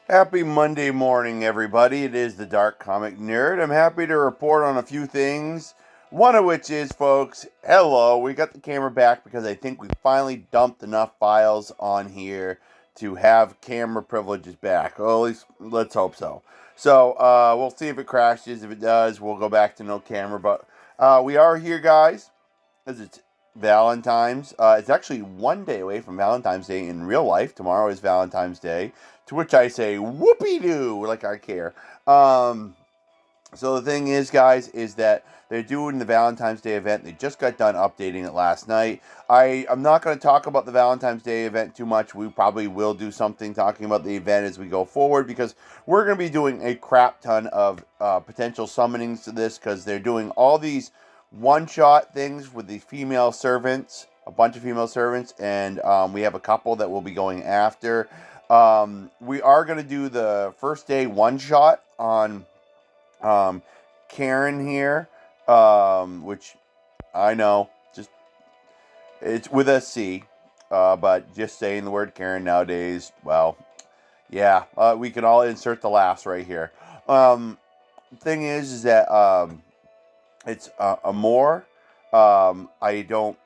Happy Monday morning, everybody. It is the Dark Comic Nerd. I'm happy to report on a few things. One of which is, folks, hello. We got the camera back because I think we finally dumped enough files on here to have camera privileges back. Well, at least let's hope so. So, we'll see if it crashes. If it does, we'll go back to no camera. But we are here, guys, because it's Valentine's. It's actually one day away from Valentine's Day in real life. Tomorrow is Valentine's Day. To which I say, whoopee doo, like I care. Um, so the thing is, guys, is that they're doing the Valentine's Day event. They just got done updating it last night. I'm not going to talk about the Valentine's Day event too much. We probably will do something talking about the event as we go forward because we're going to be doing a crap ton of potential summonings to this because they're doing all these one-shot things with the female servants, a bunch of female servants, and we have a couple that we'll be going after. We are going to do the first day one-shot on Karen here, which I know, just it's with a C, but just saying the word Karen nowadays, well, yeah, we can all insert the laughs right here. Thing is that it's Amore. I don't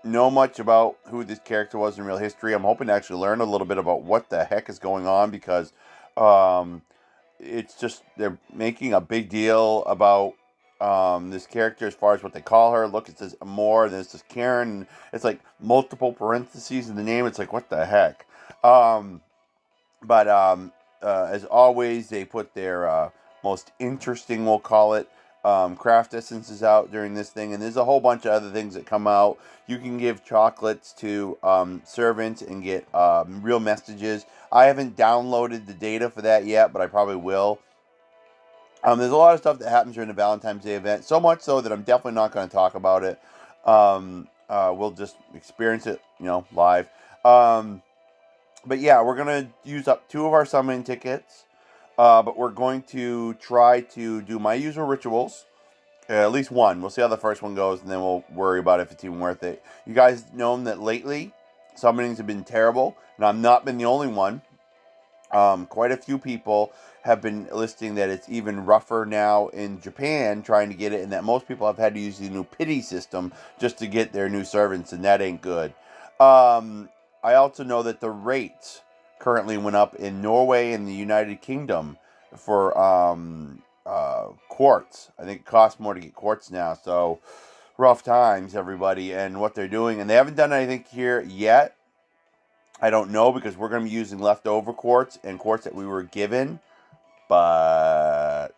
know much about who this character was in real history. I'm hoping to actually learn a little bit about what the heck is going on because um, it's just they're making a big deal about this character as far as what they call her. Look, it says Amore, then it says Karen. It's like multiple parentheses in the name. It's like, what the heck? Um, but as always, they put their most interesting, we'll call it, craft essences out during this thing. And there's a whole bunch of other things that come out. You can give chocolates to servants and get real messages. I haven't downloaded the data for that yet, but I probably will. There's a lot of stuff that happens during the Valentine's Day event, so much so that I'm definitely not going to talk about it. We'll just experience it, live. But yeah, we're gonna use up 2 of our summoning tickets. But we're going to try to do my usual rituals. At least one. We'll see how the first one goes, and then we'll worry about if it's even worth it. You guys know that lately, summonings have been terrible, and I've not been the only one. Quite a few people have been listing that it's even rougher now in Japan trying to get it, and that most people have had to use the new pity system just to get their new servants, and that ain't good. I also know that the rates currently went up in Norway and the United Kingdom for quartz. I think it costs more to get quartz now, so rough times, everybody, and what they're doing. And they haven't done anything here yet. I don't know because we're going to be using leftover quartz and quartz that we were given, but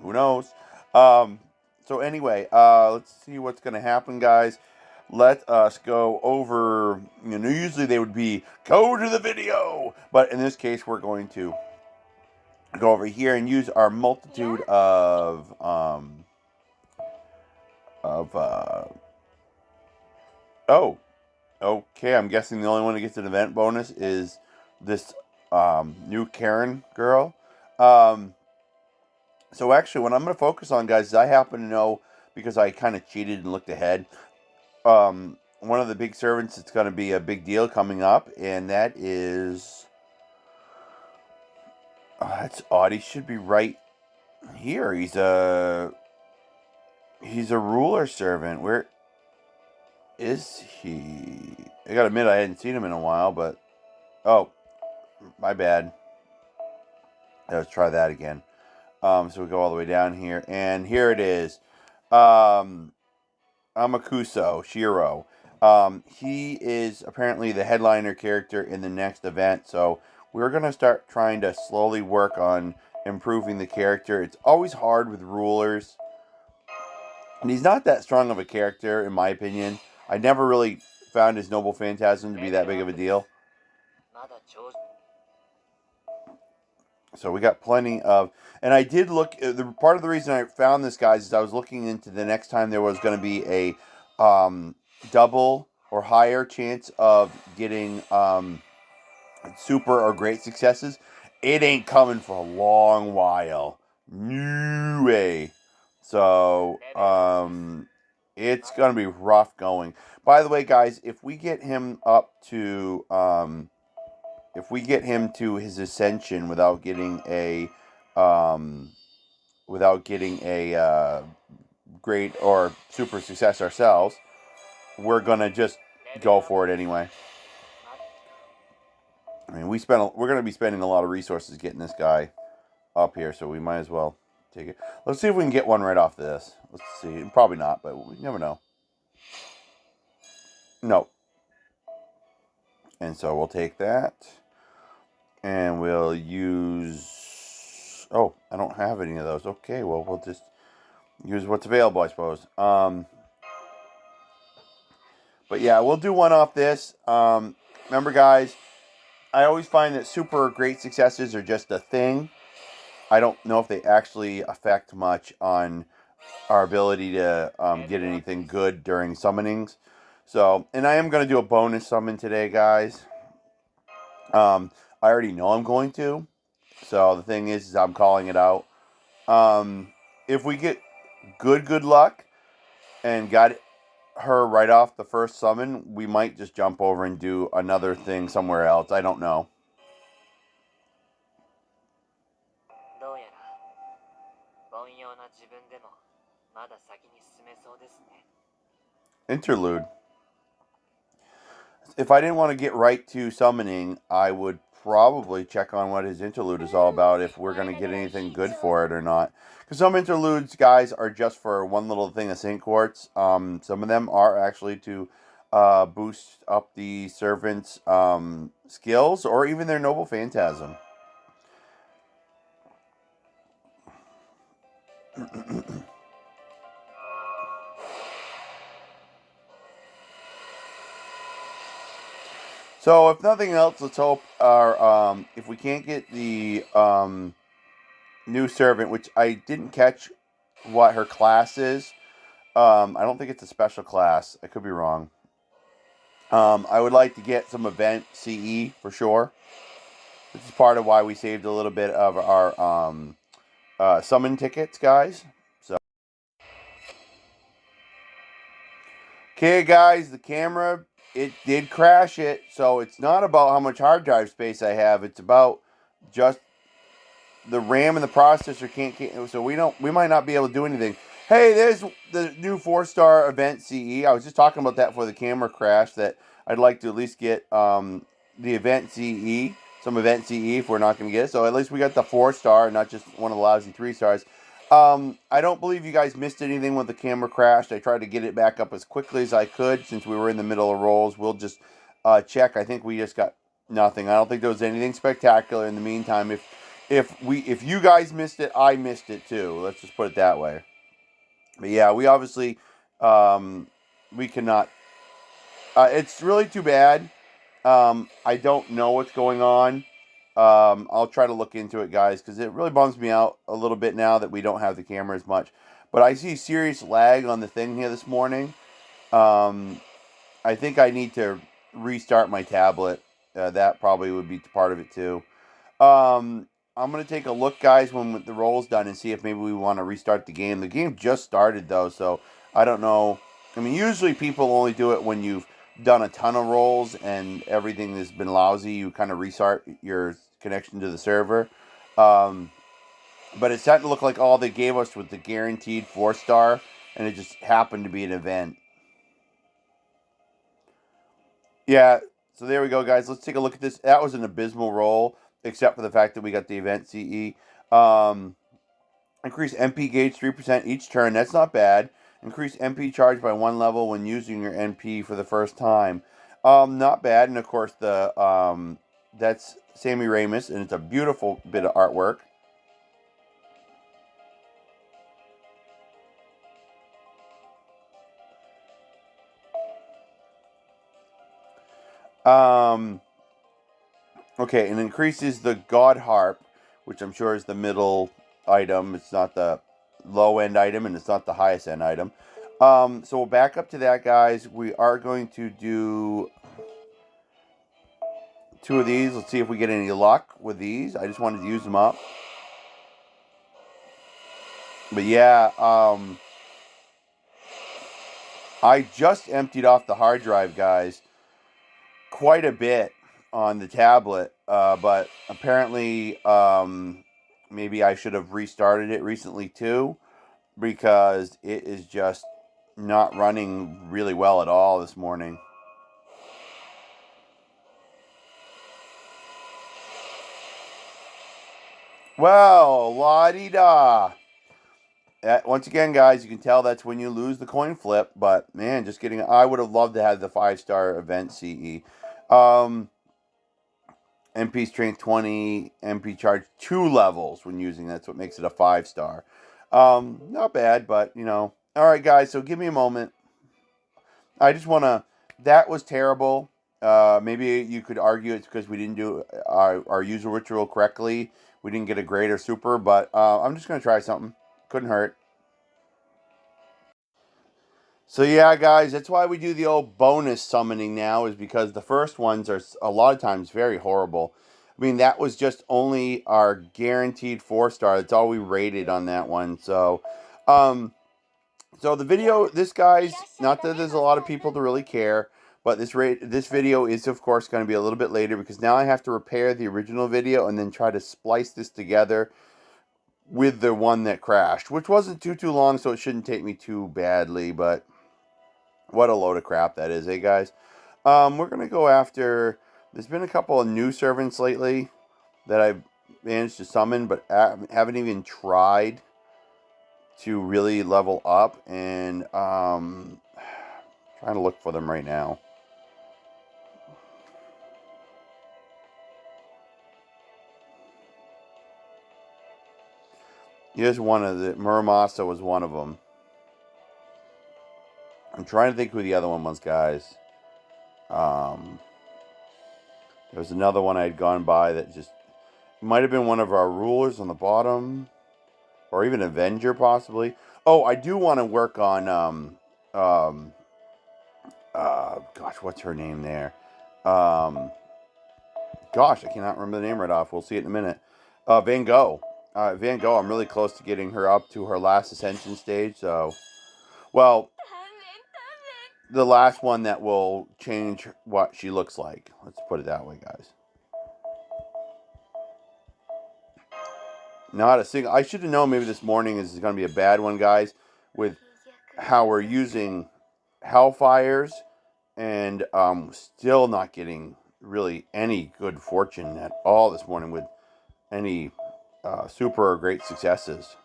who knows? So anyway, let's see what's going to happen, guys. Let us go over. Usually they would be go to the video, but in this case, we're going to go over here and use our multitude of oh, okay. I'm guessing the only one that gets an event bonus is this new Karen girl. Um, so actually, what I'm going to focus on, guys, is I happen to know because I kind of cheated and looked ahead. One of the big servants that's going to be a big deal coming up, and that is that's odd. He should be right here. He's a ruler servant. Where is he? I gotta admit I hadn't seen him in a while, but oh, my bad. Let's try that again. So we go all the way down here, and here it is. Amakuso Shiro. He is apparently the headliner character in the next event, so we're gonna start trying to slowly work on improving the character. It's always hard with rulers, and he's not that strong of a character, in my opinion. I never really found his noble phantasm to be that big of a deal. So we got plenty of, and I did look. The part of the reason I found this, guys, is I was looking into the next time there was going to be a double or higher chance of getting super or great successes. It ain't coming for a long while. No way. So it's gonna be rough going. By the way, guys, if we get him up to if we get him to his ascension without getting a um, great or super success ourselves, we're gonna just go for it anyway. I mean, we're gonna be spending a lot of resources getting this guy up here, so we might as well take it. Let's see if we can get one right off this. Let's see. Probably not, but we never know. No. And so we'll take that. And we'll use... Oh, I don't have any of those. Okay, well, we'll just use what's available, I suppose. But yeah, we'll do one off this. Remember, guys, I always find that super great successes are just a thing. I don't know if they actually affect much on our ability to get anything good during summonings. So, and I am going to do a bonus summon today, guys. I already know I'm going to. So the thing is I'm calling it out. If we get good luck and got her right off the first summon, we might just jump over and do another thing somewhere else. I don't know. Interlude. If I didn't want to get right to summoning, I would probably check on what his interlude is all about, if we're going to get anything good for it or not. Because some interludes, guys, are just for one little thing of Saint Quartz. Some of them are actually to boost up the servant's skills, or even their noble phantasm. So, if nothing else, let's hope our if we can't get the new servant, which I didn't catch what her class is. I don't think it's a special class. I could be wrong. I would like to get some event CE for sure. This is part of why we saved a little bit of our summon tickets, guys. So, okay, guys, the camera, it did crash it. So it's not about how much hard drive space I have. It's about just the RAM and the processor can't so we might not be able to do anything. Hey, there's the new 4-star event CE. I was just talking about that before the camera crashed, that I'd like to at least get the event CE, some event CE if we're not going to get it. So at least we got the 4-star, not just one of the lousy 3 stars. I don't believe you guys missed anything when the camera crashed. I tried to get it back up as quickly as I could since we were in the middle of rolls. We'll just check. I think we just got nothing. I don't think there was anything spectacular in the meantime. If you guys missed it, I missed it too. Let's just put it that way. But yeah, we obviously we cannot. It's really too bad. I don't know what's going on. I'll try to look into it, guys, because it really bums me out a little bit now that we don't have the camera as much. But I see serious lag on the thing here this morning. I think I need to restart my tablet. That probably would be part of it too. I'm going to take a look, guys, when the roll's done and see if maybe we want to restart the game. The game just started, though, so I don't know. I mean, usually people only do it when you've done a ton of rolls and everything has been lousy. You kind of restart your connection to the server. But it's starting to look like all they gave us was the guaranteed 4-star, and it just happened to be an event. Yeah, so there we go, guys. Let's take a look at this. That was an abysmal roll, except for the fact that we got the event CE. Increase MP gauge 3% each turn. That's not bad. Increase MP charge by 1 level when using your NP for the first time. Not bad. And of course, that's Sammy Ramis, and it's a beautiful bit of artwork. Okay, and increases the God Harp, which I'm sure is the middle item. It's not the low-end item, and it's not the highest-end item. So we'll back up to that, guys. We are going to do 2 of these. Let's see if we get any luck with these. I just wanted to use them up. But yeah, I just emptied off the hard drive, guys, quite a bit. on the tablet, but apparently maybe I should have restarted it recently too, because it is just not running really well at all this morning. Well, la-di-da. Once again, guys, you can tell that's when you lose the coin flip. But, man, just kidding. I would have loved to have the 5-star event CE. MP Strength 20, MP Charge 2 levels when using. That's what makes it a 5-star. Not bad, but, you know. All right, guys, so give me a moment. I just want to... That was terrible. Maybe you could argue it's because we didn't do our usual ritual correctly. We didn't get a great or super, but I'm just going to try something. Couldn't hurt. So yeah, guys, that's why we do the old bonus summoning now, is because the first ones are a lot of times very horrible. I mean, that was just only our guaranteed 4-star. That's all we rated on that one. So, so the video, this, guys, not that there's a lot of people to really care, but this video is, of course, going to be a little bit later, because now I have to repair the original video and then try to splice this together with the one that crashed, which wasn't too long, so it shouldn't take me too badly, but what a load of crap that is, eh, guys? We're going to go after... There's been a couple of new servants lately that I've managed to summon, but haven't even tried to really level up, and trying to look for them right now. Here's one of the... Muramasa was one of them. I'm trying to think who the other one was, guys. There was another one I had gone by that just... Might have been one of our rulers on the bottom. Or even Avenger, possibly. Oh, I do want to work on... gosh, what's her name there? Gosh, I cannot remember the name right off. We'll see it in a minute. Van Gogh. Van Gogh, I'm really close to getting her up to her last ascension stage, so... Well, the last one that will change what she looks like. Let's put it that way, guys. Not a single... I should have known maybe this morning is going to be a bad one, guys, with how we're using Hellfires and still not getting really any good fortune at all this morning with any super or great successes.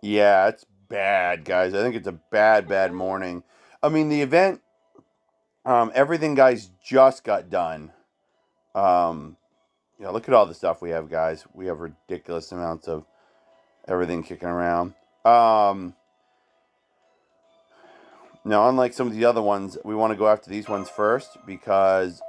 Yeah, it's bad, guys. I think it's a bad morning. I mean, the event, everything, guys, just got done. Yeah, look at all the stuff we have, guys. We have ridiculous amounts of everything kicking around. Now, unlike some of the other ones, we want to go after these ones first because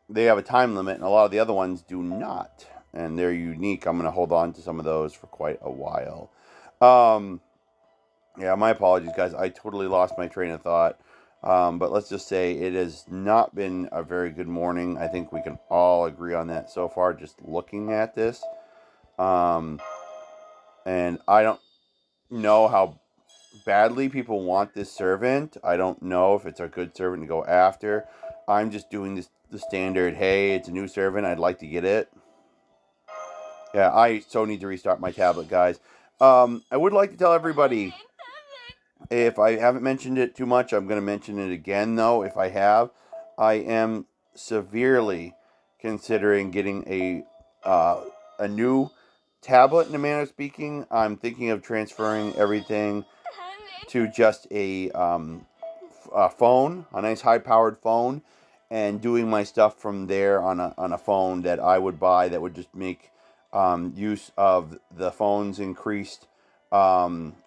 they have a time limit, and a lot of the other ones do not. And they're unique. I'm going to hold on to some of those for quite a while. Yeah, my apologies, guys. I totally lost my train of thought. But let's just say it has not been a very good morning. I think we can all agree on that so far, just looking at this. And I don't know how badly people want this servant. I don't know if it's a good servant to go after. I'm just doing the standard, hey, it's a new servant, I'd like to get it. Yeah, I so need to restart my tablet, guys. I would like to tell everybody, if I haven't mentioned it too much, I'm going to mention it again, though, if I have. I am severely considering getting a new tablet, in a manner of speaking. I'm thinking of transferring everything to just a phone, a nice high-powered phone, and doing my stuff from there on a phone that I would buy that would just make use of the phone's increased. A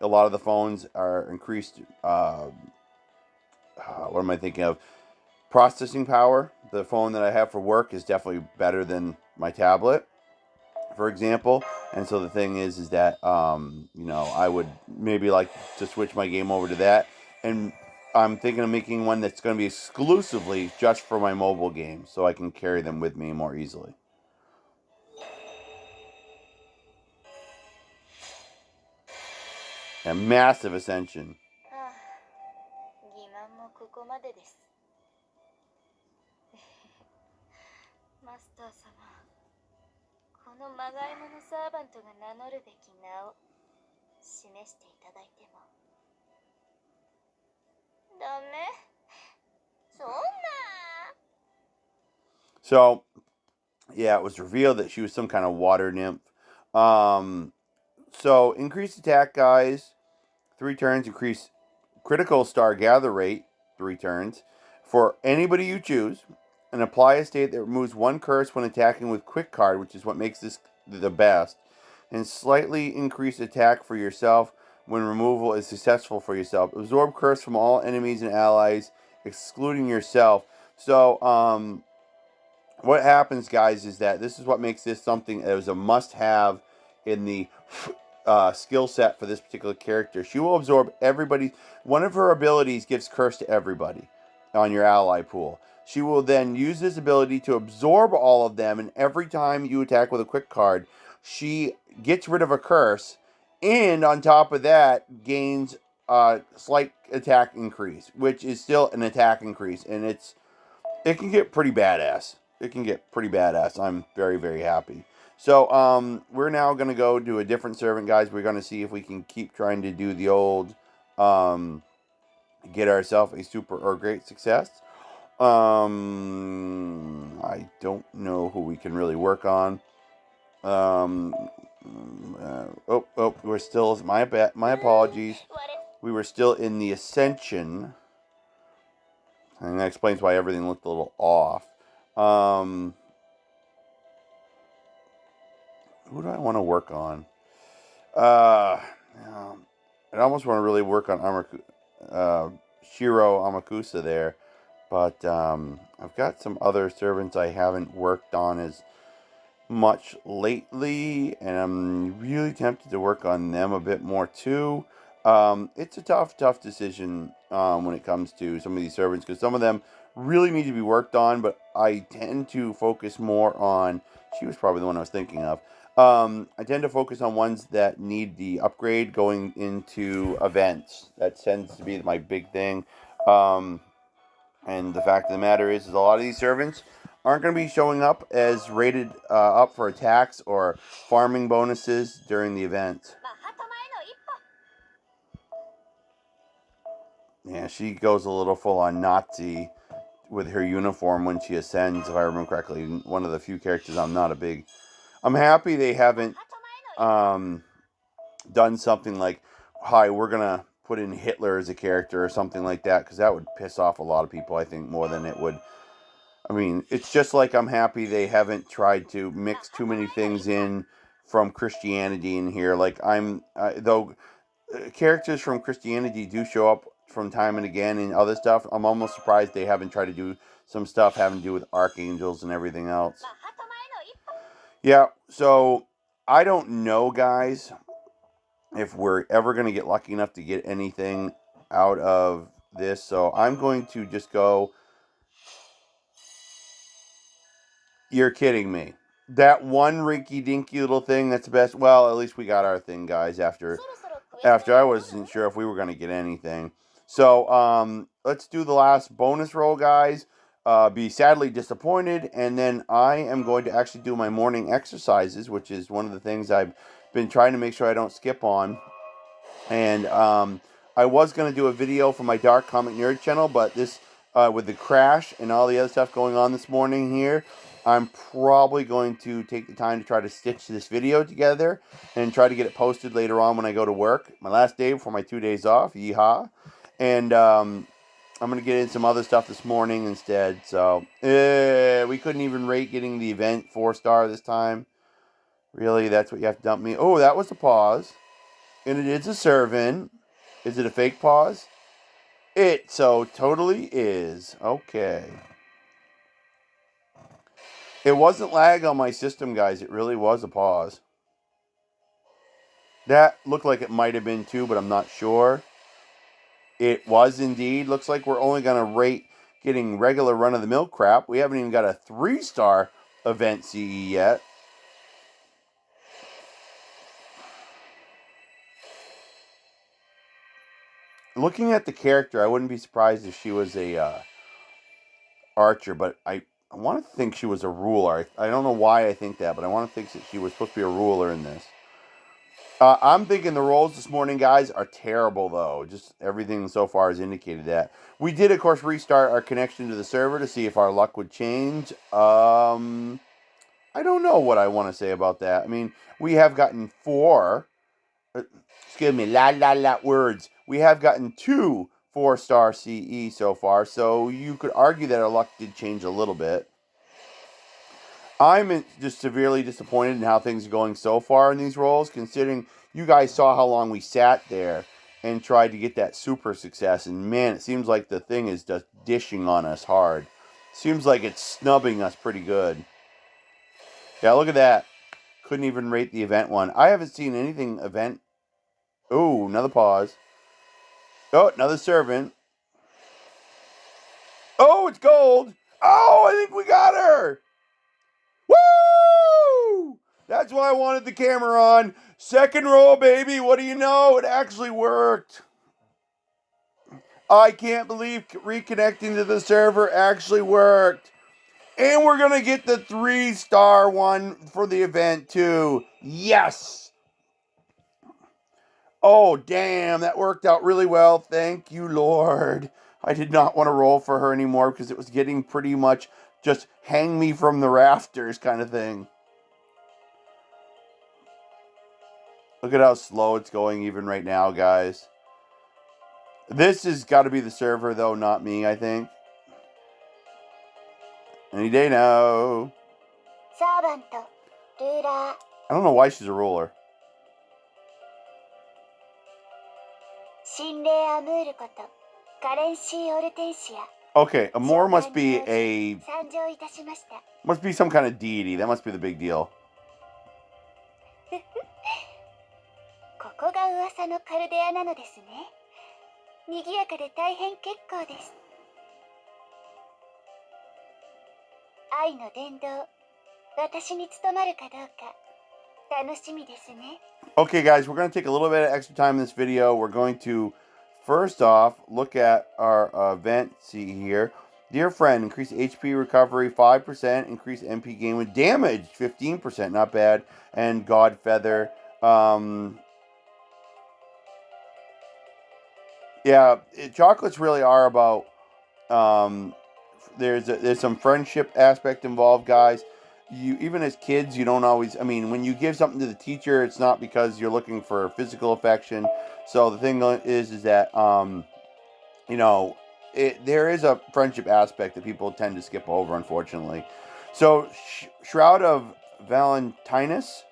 lot of the phones are increased. What am I thinking of? Processing power. The phone that I have for work is definitely better than my tablet, for example. And so the thing is that, you know, I would maybe like to switch my game over to that. And I'm thinking of making one that's going to be exclusively just for my mobile games, so I can carry them with me more easily. A massive ascension. 欺瞞もここまでです。マスター様、このまがいものサーバントが名乗るべき名を示していただいても。ダメ？そんな。So, yeah, it was revealed that she was some kind of water nymph. So increased attack, guys. 3 turns. Increase critical star gather rate. 3 turns. For anybody you choose. And apply a state that removes 1 curse when attacking with quick card, which is what makes this the best. And slightly increase attack for yourself when removal is successful for yourself. Absorb curse from all enemies and allies, excluding yourself. So, what happens, guys, is that this is what makes this something that was a must-have in the skill set for this particular character. She will absorb everybody. One of her abilities gives curse to everybody on your ally pool. She will then use this ability to absorb all of them, and every time you attack with a quick card, she gets rid of a curse, and on top of that, gains a slight attack increase, which is still an attack increase, and it can get pretty badass. It can get pretty badass. I'm very, very happy. So, we're now going to go do a different servant, guys. We're going to see if we can keep trying to do the old, get ourselves a super or great success. I don't know who we can really work on. We're still, my apologies. We were still in the Ascension. And that explains why everything looked a little off. Who do I want to work on? I almost want to really work on Shiro Amakusa there. But I've got some other servants I haven't worked on as much lately. And I'm really tempted to work on them a bit more too. It's a tough decision when it comes to some of these servants. Because some of them really need to be worked on. But I tend to focus more on... She was probably the one I was thinking of. I tend to focus on ones that need the upgrade going into events. That tends to be my big thing. And the fact of the matter is a lot of these servants aren't going to be showing up as rated up for attacks or farming bonuses during the event. Yeah, she goes a little full on Nazi with her uniform when she ascends, if I remember correctly. One of the few characters I'm happy they haven't done something like, hi, we're going to put in Hitler as a character or something like that, because that would piss off a lot of people, I think, more than it would. I mean, it's just like I'm happy they haven't tried to mix too many things in from Christianity in here. Like, though characters from Christianity do show up from time and again in other stuff, I'm almost surprised they haven't tried to do some stuff having to do with archangels and everything else. Yeah, so I don't know, guys, if we're ever going to get lucky enough to get anything out of this. So I'm going to just go... You're kidding me. That one rinky-dinky little thing, that's the best. Well, at least we got our thing, guys, after I wasn't sure if we were going to get anything. So, let's do the last bonus roll, guys. Be sadly disappointed, and then I am going to actually do my morning exercises, which is one of the things I've been trying to make sure I don't skip on. And I was going to do a video for my Dark Comic Nerd channel, but this, with the crash and all the other stuff going on this morning here, I'm probably going to take the time to try to stitch this video together and try to get it posted later on when I go to work. My last day before my 2 days off, yeehaw. And I'm going to get in some other stuff this morning instead. So, we couldn't even rate getting the event 4-star this time. Really, that's what you have to dump me? Oh, that was a pause. And it is a servant. Is it a fake pause? It so totally is. Okay. It wasn't lag on my system, guys. It really was a pause. That looked like it might have been too, but I'm not sure. It was indeed. Looks like we're only going to rate getting regular run-of-the-mill crap. We haven't even got a 3-star event CE yet. Looking at the character, I wouldn't be surprised if she was a archer, but I want to think she was a ruler. I don't know why I think that, but I want to think that she was supposed to be a ruler in this. I'm thinking the rolls this morning, guys, are terrible, though. Just everything so far has indicated that. We did, of course, restart our connection to the server to see if our luck would change. I don't know what I want to say about that. I mean, we have gotten 4... excuse me, words. We have gotten 2 4-star CE so far, so you could argue that our luck did change a little bit. I'm just severely disappointed in how things are going so far in these rolls, considering you guys saw how long we sat there and tried to get that super success. And man, it seems like the thing is just dishing on us hard. Seems like it's snubbing us pretty good. Yeah, look at that. Couldn't even rate the event one. I haven't seen anything event. Oh, another pause. Oh, another servant. Oh, it's gold. Oh, I think we got her. Woo! That's why I wanted the camera on. Second roll, baby. What do you know? It actually worked. I can't believe reconnecting to the server actually worked. And we're going to get the 3-star one for the event, too. Yes! Oh, damn. That worked out really well. Thank you, Lord. I did not want to roll for her anymore because it was getting pretty much just hang me from the rafters kind of thing. Look at how slow it's going even right now, guys. This has got to be the server, though, not me, I think. Any day now. I don't know why she's a ruler. Okay, Amor must be some kind of deity. That must be the big deal. Okay, guys, we're going to take a little bit of extra time in this video. We're going to, first off, look at our event. See here. Dear friend, increase HP recovery 5%, increase MP gain with damage 15%, not bad. And God Feather. Yeah, chocolates really are about. There's some friendship aspect involved, guys. You, even as kids, you don't always. I mean, when you give something to the teacher, it's not because you're looking for physical affection. So the thing is that you know, there is a friendship aspect that people tend to skip over, unfortunately. So Shroud of Valentines.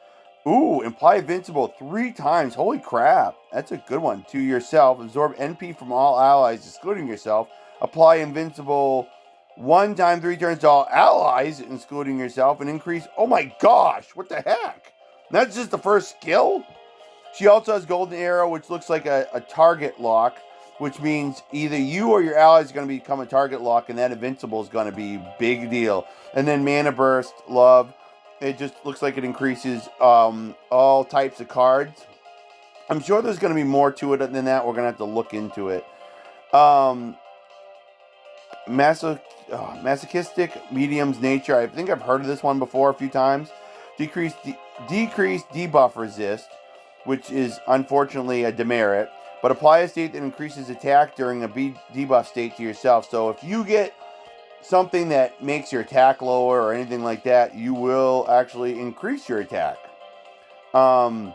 Ooh, imply invincible 3 times. Holy crap. That's a good one. To yourself. Absorb NP from all allies, excluding yourself. Apply invincible 1 time 3 turns to all allies, excluding yourself. And increase. Oh my gosh. What the heck? That's just the first skill? She also has Golden Arrow, which looks like a target lock, which means either you or your allies are going to become a target lock, and that invincible is going to be big deal. And then Mana Burst, Love. It just looks like it increases all types of cards. I'm sure there's going to be more to it than that. We're going to have to look into it. Masochistic Medium's Nature. I think I've heard of this one before a few times. Decrease debuff resist, which is unfortunately a demerit. But apply a state that increases attack during a debuff state to yourself. So if you get something that makes your attack lower or anything like that, you will actually increase your attack. Core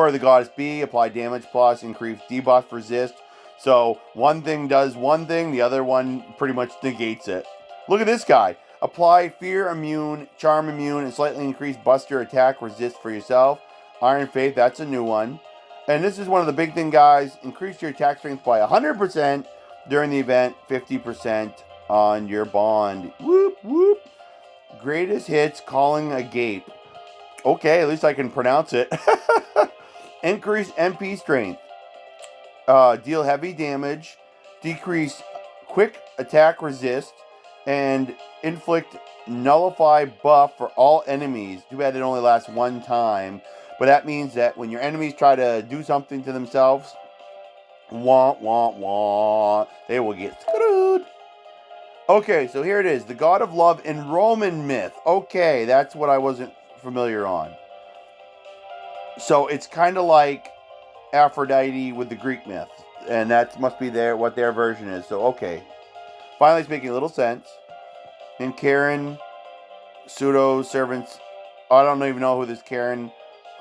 of the Goddess B, apply damage plus, increase debuff resist. So one thing does one thing, the other one pretty much negates it. Look at this guy. Apply fear immune, charm immune, and slightly increase buster attack resist for yourself. Iron Faith, that's a new one. And this is one of the big thing, guys. Increase your attack strength by 100% during the event, 50% on your bond. Whoop, whoop. Greatest hits, calling a gape. Okay, at least I can pronounce it. Increase MP strength. deal heavy damage, decrease quick attack resist, and inflict nullify buff for all enemies. Too bad it only lasts one time. But that means that when your enemies try to do something to themselves, wah, wah, wah, they will get screwed. Okay, so here it is. The god of love in Roman myth. Okay, that's what I wasn't familiar on. So it's kind of like Aphrodite with the Greek myth. And that must be what their version is. So, okay. Finally, it's making a little sense. And Karen, pseudo servants. I don't even know who this Karen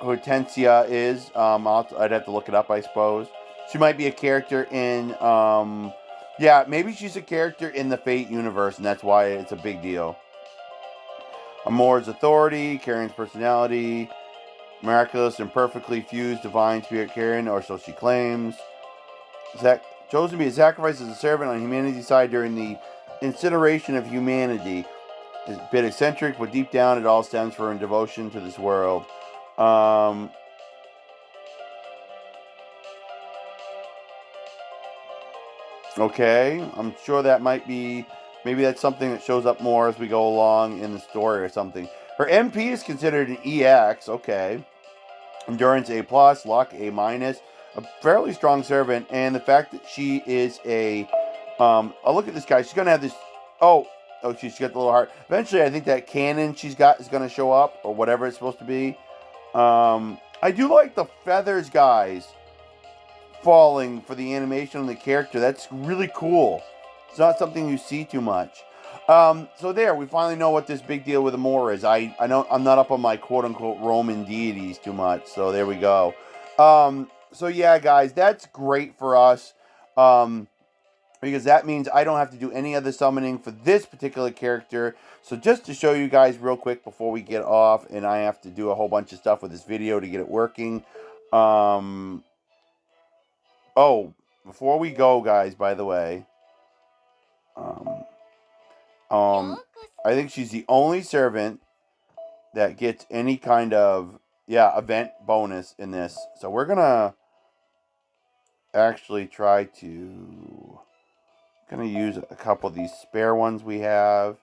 Hortensia is. I'd have to look it up, I suppose. She might be a character in. Yeah, maybe she's a character in the Fate universe, and that's why it's a big deal. Amor's authority, Karen's personality, miraculous and perfectly fused divine spirit Karen, or so she claims. Chosen to be a sacrifice as a servant on humanity's side during the incineration of humanity. It's a bit eccentric, but deep down it all stems from devotion to this world. Okay, I'm sure that might be, maybe that's something that shows up more as we go along in the story or something. Her MP is considered an EX, okay. Endurance A+, luck A-, a fairly strong servant, and the fact that she is a, oh, look at this guy, she's going to have this, she's got the little heart. Eventually, I think that cannon she's got is going to show up, or whatever it's supposed to be. I do like the feathers, guys, falling for the animation on the character. That's really cool. It's not something you see too much. So there, we finally know what this big deal with Amor is. I know I'm not up on my quote-unquote Roman deities too much, so there we go. So yeah, guys, that's great for us, because that means I don't have to do any other summoning for this particular character. So just to show you guys real quick before we get off, and I have to do a whole bunch of stuff with this video to get it working. Before we go, guys, by the way, I think she's the only servant that gets any kind of, event bonus in this. So we're going to actually try to, use a couple of these spare ones we have.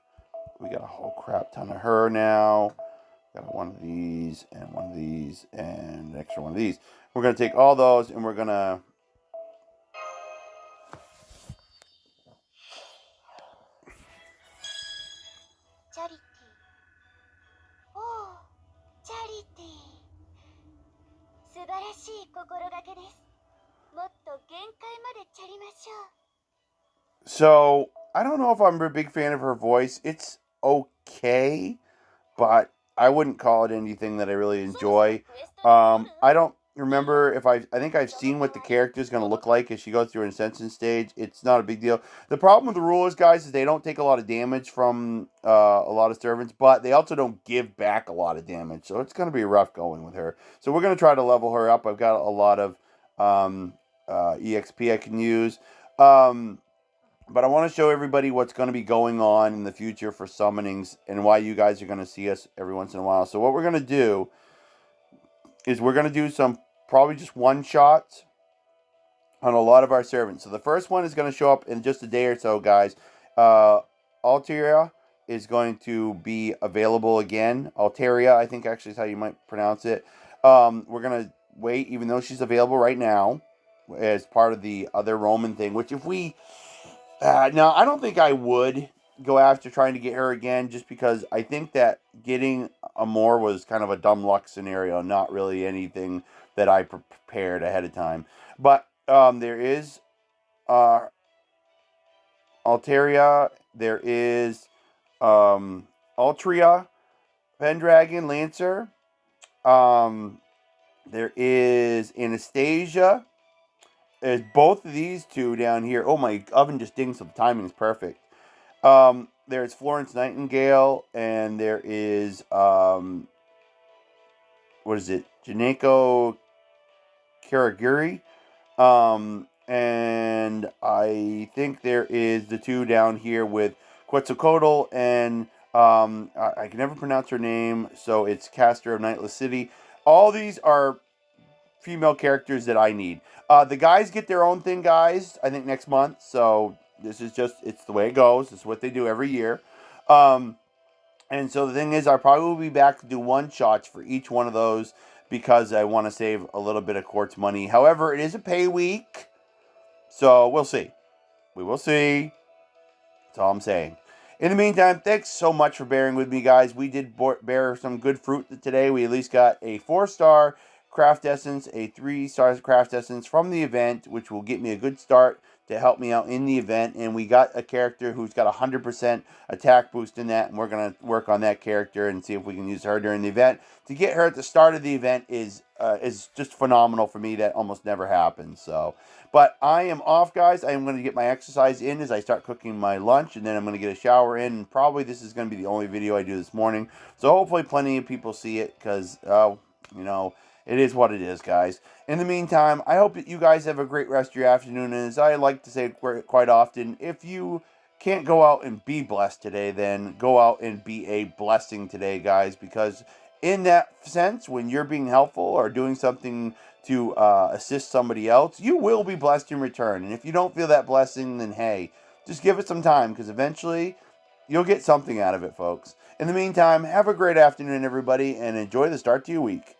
We got a whole crap ton of her now. Got one of these, and one of these, and an extra one of these. We're going to take all those, and we're going to... So, I don't know if I'm a big fan of her voice. It's okay, but I wouldn't call it anything that I really enjoy. I don't remember if I think I've seen what the character is going to look like as she goes through an ascension stage. It's not a big deal. The problem with the rulers, guys, is they don't take a lot of damage from a lot of servants, but they also don't give back a lot of damage. So it's going to be rough going with her. So we're going to try to level her up. I've got a lot of EXP I can use. But I want to show everybody what's going to be going on in the future for summonings and why you guys are going to see us every once in a while. So what we're going to do is we're going to do some probably just one-shots on a lot of our servants. So the first one is going to show up in just a day or so, guys. Alteria is going to be available again. Alteria, I think actually is how you might pronounce it. We're going to wait, even though she's available right now, as part of the other Roman thing, which if we... now, I don't think I would go after trying to get her again, just because I think that getting Amor was kind of a dumb luck scenario, not really anything that I prepared ahead of time. But there is Alteria, there is Altria, Pendragon, Lancer, there is Anastasia. There's both of these two down here. Oh, my oven just dinged, so the timing is perfect. There's Florence Nightingale, and there is, what is it? Janeko Karaguri. And I think there is the two down here with Quetzalcoatl and, I can never pronounce her name, so it's Caster of Nightless City. All these are female characters that I need. The guys get their own thing, guys, I think next month. So this is just, it's the way it goes. It's what they do every year. And so the thing is, I probably will be back to do one shots for each one of those because I want to save a little bit of Quartz money. However, it is a pay week. So we'll see. We will see. That's all I'm saying. In the meantime, thanks so much for bearing with me, guys. We did bear some good fruit today. We at least got a 4-star craft essence, a 3-star craft essence from the event, which will get me a good start to help me out in the event. And we got a character who's got 100% attack boost in that, and we're going to work on that character and see if we can use her during the event. To get her at the start of the event is just phenomenal for me. That almost never happens. So, but I am off, guys. I am going to get my exercise in as I start cooking my lunch, and then I'm going to get a shower in. And probably this is going to be the only video I do this morning. So hopefully plenty of people see it because, you know, it is what it is, guys. In the meantime, I hope that you guys have a great rest of your afternoon. And as I like to say quite often, if you can't go out and be blessed today, then go out and be a blessing today, guys. Because in that sense, when you're being helpful or doing something to assist somebody else, you will be blessed in return. And if you don't feel that blessing, then hey, just give it some time, because eventually you'll get something out of it, folks. In the meantime, have a great afternoon, everybody, and enjoy the start to your week.